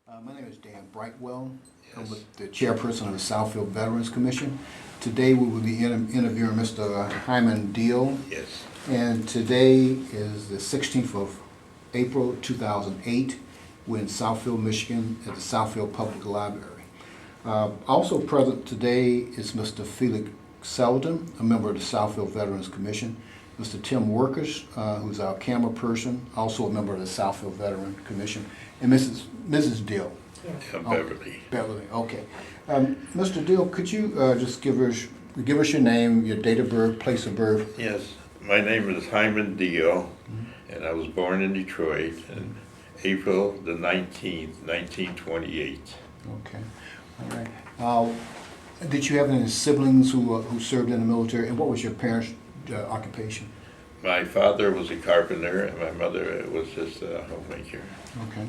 My name is Dan Brightwell. Yes. I'm with the chairperson of the Southfield Veterans Commission. Today we will be interviewing Mr. Hyman Deal. Yes. And today is the 16th of April 2008. We're in Southfield, Michigan at the Southfield Public Library. Also present today is Mr. Felix Selden, a member of the Southfield Veterans Commission. Mr. Tim Workers, who's our camera person, also a member of the Southfield Veteran Commission, and Mrs. Deal. Yeah, Beverly. Beverly, okay. Mr. Deal, could you just give us your name, your date of birth, place of birth? Yes, my name is Hyman Deal, and I was born in Detroit on April the 19th, 1928. Okay, all right. Did you have any siblings who served in the military, and what was your parents' occupation? My father was a carpenter, and my mother was just a homemaker. Okay,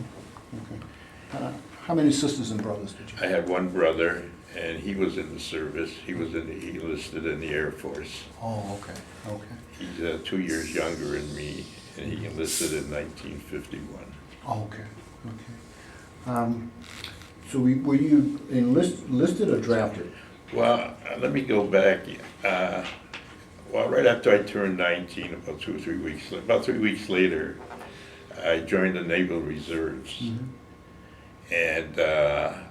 okay. How many sisters and brothers did you have? I had one brother, and he was in the service. He enlisted in the Air Force. Oh, okay, okay. He's 2 years younger than me, and he enlisted in 1951. Oh, okay, okay. So were you enlisted or drafted? Well, let me go back. Well, right after I turned 19, about 3 weeks later, I joined the Naval Reserves. Mm-hmm. And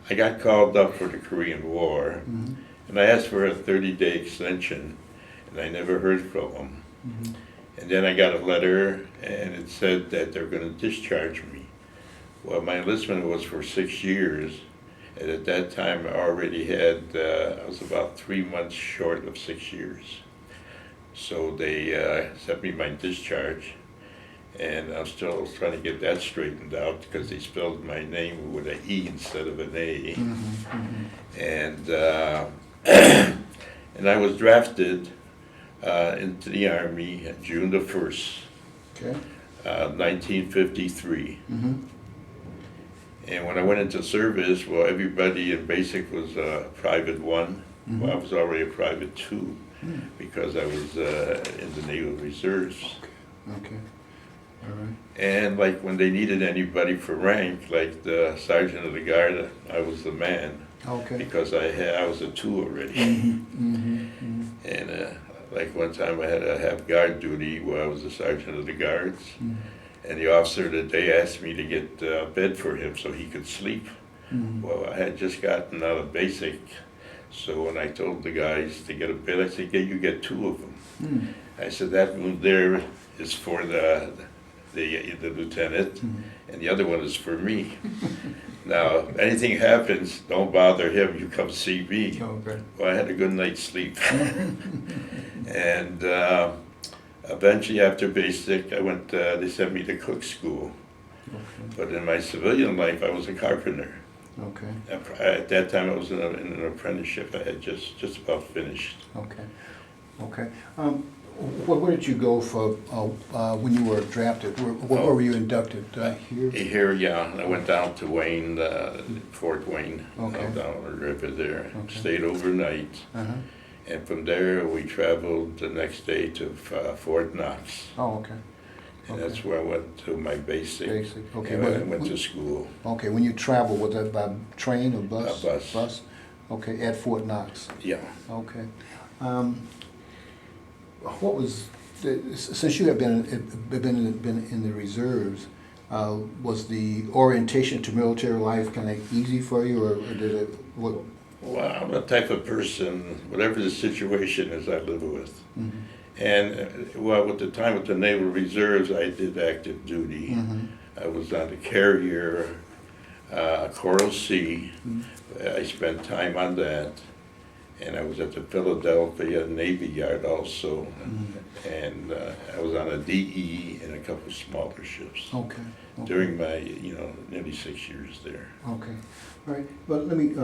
I got called up for the Korean War, and I asked for a 30-day extension, and I never heard from them. Mm-hmm. And then I got a letter, and it said that they're going to discharge me. Well, my enlistment was for 6 years, and at that time I already had, I was about 3 months short of 6 years. So they sent me my discharge, and I'm still trying to get that straightened out because they spelled my name with an E instead of an A. Mm-hmm. Mm-hmm. And and I was drafted into the Army June the 1st, Okay. 1953. Mm-hmm. And when I went into service, well, everybody in basic was Private 1. Mm-hmm. Well, I was already a Private 2 because I was in the Naval Reserves. Okay. Okay. All right. And like when they needed anybody for rank, like the Sergeant of the Guard, I was the man. Okay. Because I was a 2 already. Mm-hmm. Mm-hmm. And like one time I had to have guard duty where I was the Sergeant of the Guards. Mm-hmm. And the officer that day asked me to get a bed for him so he could sleep. Mm-hmm. Well, I had just gotten out of basic. So when I told the guys to get a bed, I said, yeah, you get 2 of them. Mm-hmm. I said, that room there is for the lieutenant, and the other one is for me. Now, if anything happens, don't bother him, you come see me. Okay. Well, I had a good night's sleep. And eventually after basic, I went, they sent me to cook school. Okay. But in my civilian life, I was a carpenter. Okay. At that time, I was in an apprenticeship. I had just about finished. Okay. Okay. Where did you go for when you were drafted? Where were you inducted? Here? Here, yeah. I went down to Wayne, Fort Wayne, Okay. down the river there. Okay. Stayed overnight. Uh-huh. And from there, we traveled the next day to Fort Knox. Oh, okay. And Okay. that's where I went to my basic. Basic. Okay. And I went to school. Okay. When you travel, was that by train or bus? Bus. Bus. Okay. At Fort Knox. Yeah. Okay. What was since you have been in the reserves? Was the orientation to military life kind of easy for you, or did it? What? Well, I'm the type of person, whatever the situation is, I live with. Mm-hmm. And well, at the time with the Naval Reserves, I did active duty. Mm-hmm. I was on the carrier, Coral Sea. Mm-hmm. I spent time on that. And I was at the Philadelphia Navy Yard also. Mm-hmm. And I was on a DE and a couple smaller ships Okay. Okay. during my, nearly 6 years there. Okay. All right. But let me.